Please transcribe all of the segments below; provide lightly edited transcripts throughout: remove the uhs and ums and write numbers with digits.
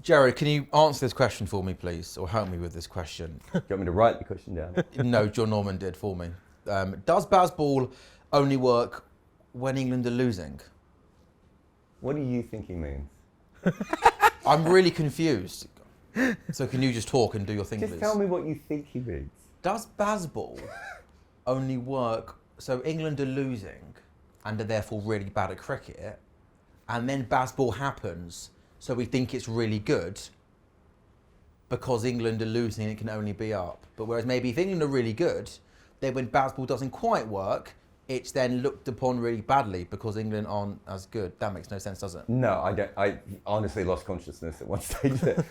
Jarrod, can you answer this question for me, please, or help me with this question? Do you want me to write the question down? No, John Norman did for me. Does Bazball only work when England are losing? What do you think he means? I'm really confused. So can you just talk and do your thing, Just please? tell me what you think he means. Does Bazball only work so England are losing and are therefore really bad at cricket, and then Bazball happens so we think it's really good because England are losing and it can only be up? But whereas maybe if England are really good, then when Bazball doesn't quite work, it's then looked upon really badly because England aren't as good. That makes no sense, does it? No, I don't. I honestly lost consciousness at one stage there.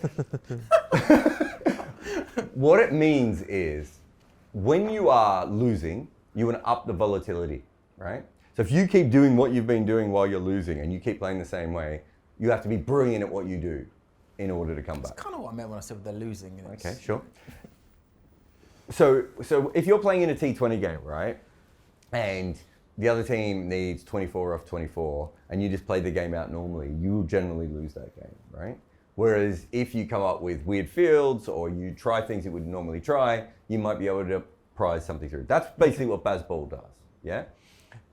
What it means is, when you are losing, you want to up the volatility, right? So if you keep doing what you've been doing while you're losing and you keep playing the same way, you have to be brilliant at what you do in order to come back. That's kind of what I meant when I said they're losing. Okay, sure. So if you're playing in a T20 game, right, and the other team needs 24 off 24, and you just play the game out normally, you'll generally lose that game, right? Whereas if you come up with weird fields or you try things you would normally try, you might be able to prize something through. That's basically what Bazball does, yeah?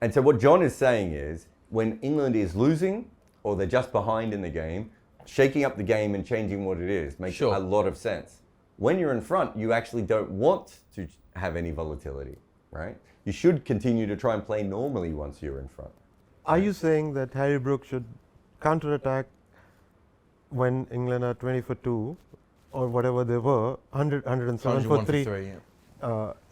And so what John is saying is, when England is losing or they're just behind in the game, shaking up the game and changing what it is makes a lot of sense. When you're in front, you actually don't want to have any volatility, right? You should continue to try and play normally once you're in front. Are you saying that Harry Brooks should counterattack when England are 20 for 2 or whatever they were, 107 for 3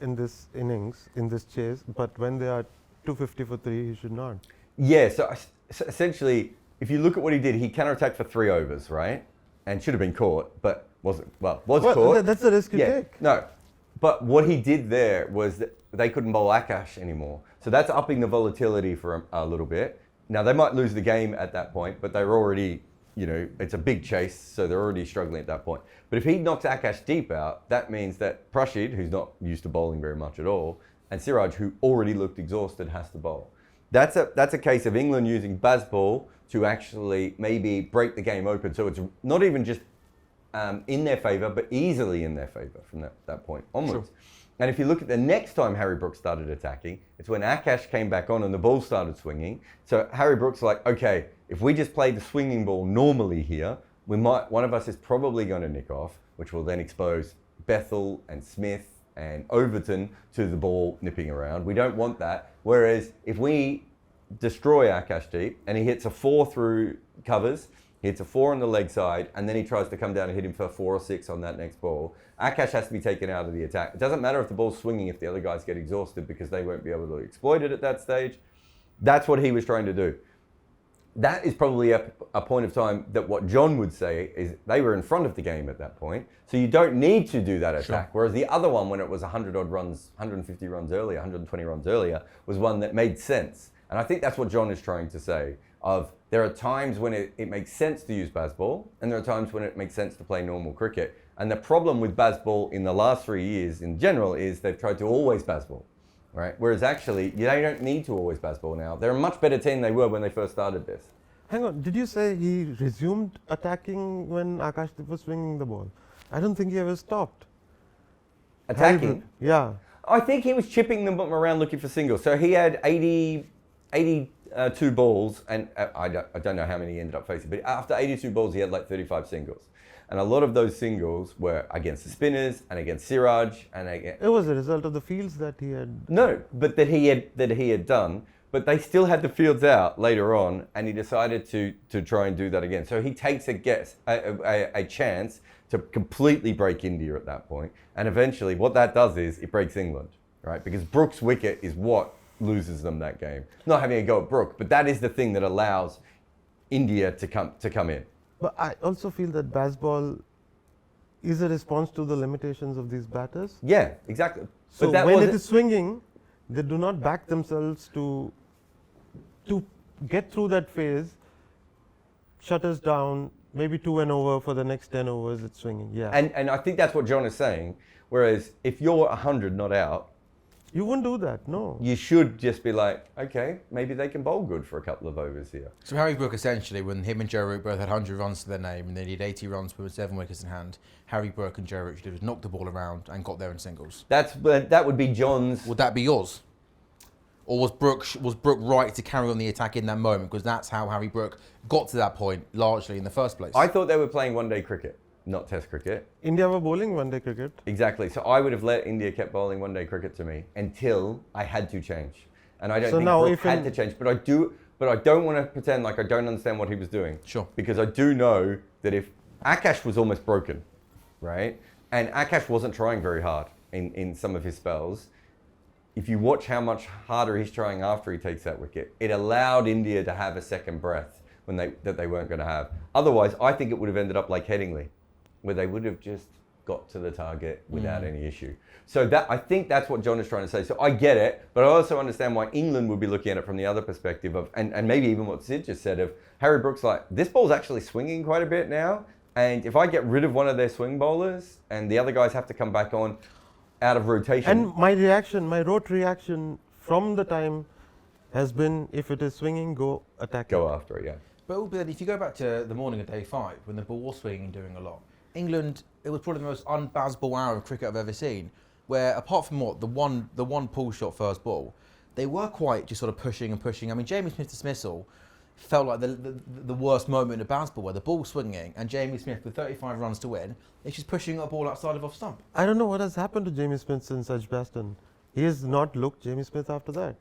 in this innings, in this chase, but when they are 250 for 3, he should not? Yeah, so essentially, if you look at what he did, he counterattacked for 3 overs, right? And should have been caught, but was caught. That's the risk you take. No, but what he did there was that they couldn't bowl Akash anymore. So that's upping the volatility for a little bit. Now, they might lose the game at that point, but they're already, it's a big chase, so they're already struggling at that point. But if he knocks Akash deep out, that means that Prashid, who's not used to bowling very much at all, and Siraj, who already looked exhausted, has to bowl. That's a case of England using Bazball to actually maybe break the game open. So it's not even just in their favour, but easily in their favour from that point onwards. Sure. And if you look at the next time Harry Brooks started attacking, it's when Akash came back on and the ball started swinging. So Harry Brooks like, okay, if we just play the swinging ball normally here, one of us is probably going to nick off, which will then expose Bethel and Smith and Overton to the ball nipping around. We don't want that. Whereas if we destroy Akash deep and he hits a 4 through covers, he hits a 4 on the leg side, and then he tries to come down and hit him for 4 or 6 on that next ball, Akash has to be taken out of the attack. It doesn't matter if the ball's swinging if the other guys get exhausted because they won't be able to exploit it at that stage. That's what he was trying to do. That is probably a point of time that what John would say is they were in front of the game at that point, so you don't need to do that attack. Sure. Whereas the other one, when it was 100 odd runs, 150 runs earlier, 120 runs earlier, was one that made sense. And I think that's what John is trying to say, of there are times when it makes sense to use Bazball, and there are times when it makes sense to play normal cricket. And the problem with Bazball in the last 3 years in general is they've tried to always Bazball, right? Whereas actually, they don't need to always Bazball now. They're a much better team than they were when they first started this. Hang on, did you say he resumed attacking when Akash was swinging the ball? I don't think he ever stopped. Attacking? Yeah. I think he was chipping them around looking for singles. So he had 82 balls, and I don't know how many he ended up facing, but after 82 balls, he had like 35 singles. And a lot of those singles were against the spinners and against Siraj. It was a result of the fields that he had... No, but that he had done. But they still had the fields out later on, and he decided to try and do that again. So he takes a chance to completely break India at that point. And eventually what that does is it breaks England, right? Because Brooks' wicket is what loses them that game. Not having a go at Brook, but that is the thing that allows India to come in. But I also feel that Bazball is a response to the limitations of these batters. Yeah, exactly. So when it is swinging, they do not back themselves to get through that phase, shut us down, maybe 2 and over for the next 10 overs, it's swinging. Yeah. And I think that's what John is saying. Whereas if you're 100 not out, You wouldn't do that, no. You should just be like, okay, maybe they can bowl good for a couple of overs here. So Harry Brook essentially, when him and Joe Root both had 100 runs to their name and they needed 80 runs with 7 wickets in hand, Harry Brook and Joe Root should have just knocked the ball around and got there in singles. That would be John's. Would that be yours? Or was Brook right to carry on the attack in that moment? Because that's how Harry Brook got to that point largely in the first place. I thought they were playing one-day cricket, not Test cricket. India were bowling one-day cricket. Exactly. So I would have let India kept bowling one-day cricket to me until I had to change. And I don't think Brook had to change. But I don't want to pretend like I don't understand what he was doing. Sure. Because I do know that if Akash was almost broken, right? And Akash wasn't trying very hard in some of his spells. If you watch how much harder he's trying after he takes that wicket, it allowed India to have a second breath that they weren't going to have. Otherwise, I think it would have ended up like Headingley, where they would have just got to the target without any issue. So I think that's what John is trying to say. So I get it, but I also understand why England would be looking at it from the other perspective of, and maybe even what Sid just said of, Harry Brook's like, this ball's actually swinging quite a bit now, and if I get rid of one of their swing bowlers and the other guys have to come back on out of rotation. And my rote reaction from the time has been, if it is swinging, go attack Go it. after it, yeah. But then if you go back to the morning of day 5, when the ball was swinging and doing a lot, England, it was probably the most un-Bazball hour of cricket I've ever seen, where apart from the one pull shot first ball, they were quite just sort of pushing and pushing. I mean, Jamie Smith's dismissal felt like the worst moment of Bazball, where the ball's swinging and Jamie Smith with 35 runs to win, is just pushing a ball outside of off stump. I don't know what has happened to Jamie Smith since Edgbaston. He has not looked Jamie Smith after that.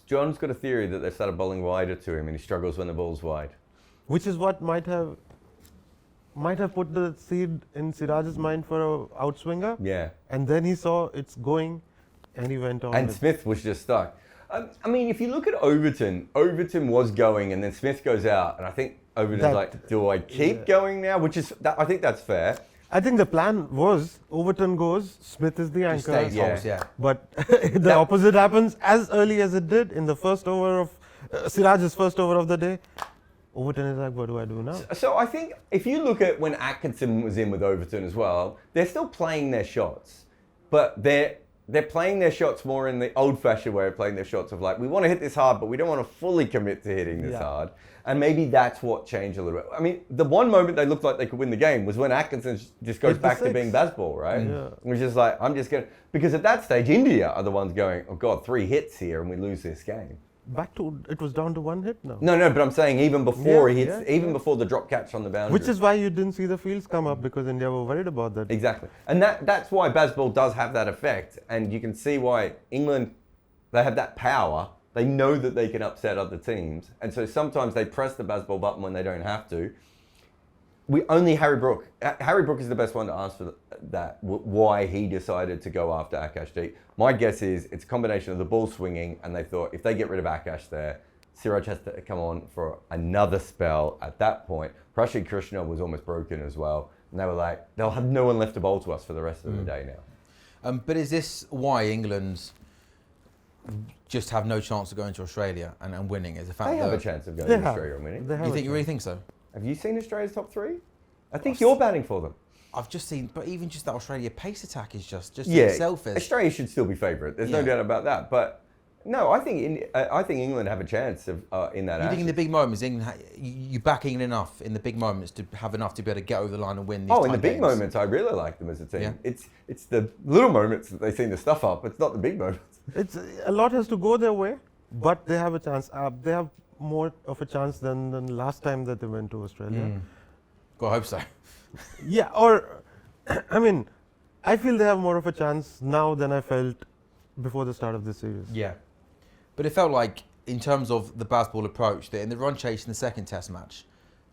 John's got a theory that they've started bowling wider to him and he struggles when the ball's wide. Which is what might have put the seed in Siraj's mind for a outswinger. Yeah. And then he saw it's going and he went on. And Smith was just stuck. I mean, if you look at Overton was going and then Smith goes out, and I think Overton's like, do I keep going now? I think that's fair. I think the plan was Overton goes, Smith is the anchor. Stays holds, yeah. But the opposite happens as early as it did in the first over of Siraj's first over of the day. Overton is like, what do I do now? So I think if you look at when Atkinson was in with Overton as well, they're still playing their shots, but they're playing their shots more in the old-fashioned way of playing their shots of like, we want to hit this hard, but we don't want to fully commit to hitting this hard. And maybe that's what changed a little bit. I mean, the one moment they looked like they could win the game was when Atkinson just goes back to being Bazball, right? Yeah. It was just like, I'm just going to... Because at that stage, India are the ones going, oh God, 3 hits here and we lose this game. Back to, it was down to 1 hit now. No, but I'm saying even before he hits, before the drop catch on the boundary. Which is why you didn't see the fields come up, because India were worried about that. Exactly. And that's why Bazball does have that effect. And you can see why England, they have that power. They know that they can upset other teams. And so sometimes they press the Bazball button when they don't have to. Harry Brook is the best one to answer that, why he decided to go after Akash deep. My guess is it's a combination of the ball swinging, and they thought if they get rid of Akash there, Siraj has to come on for another spell at that point. Prashid Krishna was almost broken as well. And they were like, they'll have no one left to bowl to us for the rest of the day now. But is this why England just have no chance of going to Australia and winning? Is the fact They have a chance of going to Australia and winning. You really think so? Have you seen Australia's top 3? I think you're batting for them. I've just seen, but even just that Australia pace attack is just itself is. Australia should still be favourite. There's no doubt about that. But no, I think England have a chance of in that. You think in the big moments, England, you back England enough in the big moments to have enough to be able to get over the line and win. These in the big moments, I really like them as a team. Yeah. It's the little moments that they seem to stuff up. It's not the big moments. It's a lot has to go their way, but they have a chance. They have more of a chance than the last time that they went to Australia. God, I hope so. Yeah, or I mean, I feel they have more of a chance now than I felt before the start of this series. Yeah, but it felt like, in terms of the Bazball approach, that in the run chase in the second Test match,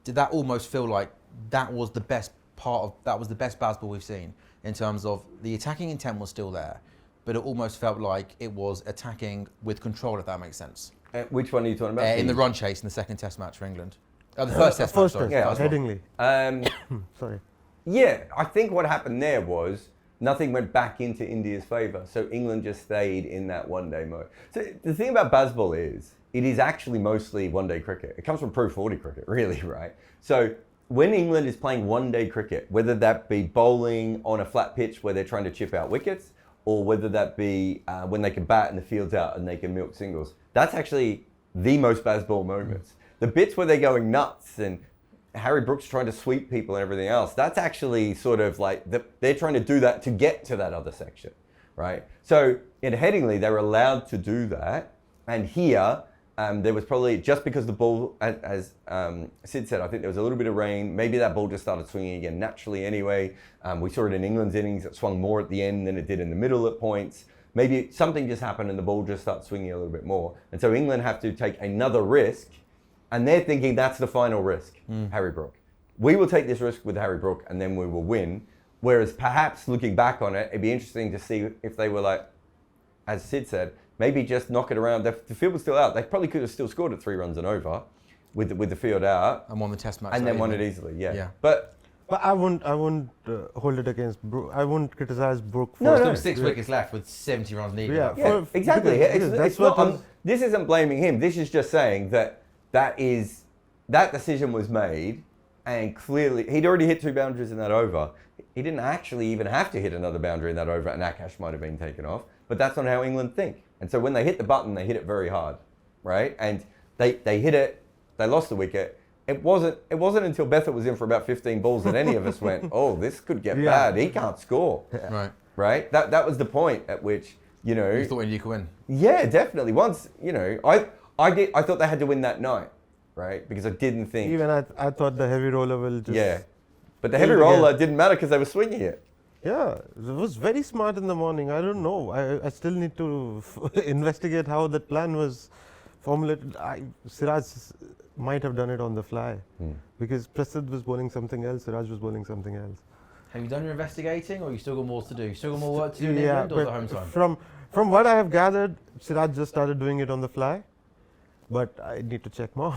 did that almost feel like that was the best Bazball we've seen, in terms of the attacking intent was still there, but it almost felt like it was attacking with control, if that makes sense. Which one are you talking about? In the run chase in the second Test match for England. The first Test match, sorry. Yeah, Headingley. Sorry. Yeah, I think what happened there was nothing went back into India's favour, so England just stayed in that one-day mode. So the thing about Bazball is, it is actually mostly one-day cricket. It comes from Pro 40 cricket, really, right? So when England is playing one-day cricket, whether that be bowling on a flat pitch where they're trying to chip out wickets, or whether that be when they can bat and the field's out and they can milk singles. That's actually the most Bazball moments. The bits where they're going nuts and Harry Brooks trying to sweep people and everything else, that's actually sort of like, they're trying to do that to get to that other section, right? So in Headingley, they were allowed to do that. And here, there was probably, just because the ball, as Sid said, I think there was a little bit of rain. Maybe that ball just started swinging again naturally anyway. We saw it in England's innings. It swung more at the end than it did in the middle at points. Maybe something just happened and the ball just starts swinging a little bit more. And so England have to take another risk. And they're thinking that's the final risk, Harry Brook. We will take this risk with Harry Brook and then we will win. Whereas perhaps looking back on it, it'd be interesting to see if they were like, as Sid said, maybe just knock it around. The field was still out. They probably could have still scored at 3 runs and over with the field out. And won the test match. And then won it easily, yeah. But I wouldn't hold it against Brook. I wouldn't criticize Brook for... No, still 6 wickets left with 70 runs needed. Yeah, exactly. This isn't blaming him. This is just saying that decision was made, and clearly he'd already hit 2 boundaries in that over. He didn't actually even have to hit another boundary in that over, and Akash might have been taken off. But that's not how England think. And so when they hit the button, they hit it very hard, right? And they hit it. They lost the wicket. It wasn't until Betha was in for about 15 balls that any of us went, oh, this could get bad. He can't score. Right. That was the point at which, you know. You thought you could win. Yeah, definitely. Once, you know, I thought they had to win that night, right? Because I didn't think. Even I thought the heavy roller will just. Yeah, but the heavy roller didn't matter because they were swinging it. Yeah, it was very smart in the morning. I don't know. I still need to investigate how that plan was formulated. Siraj might have done it on the fly because Prasidh was bowling something else, Siraj was bowling something else. Have you done your investigating, or you still got more to do? You still got more work to do in England, or is it home time? From what I have gathered, Siraj just started doing it on the fly, but I need to check more.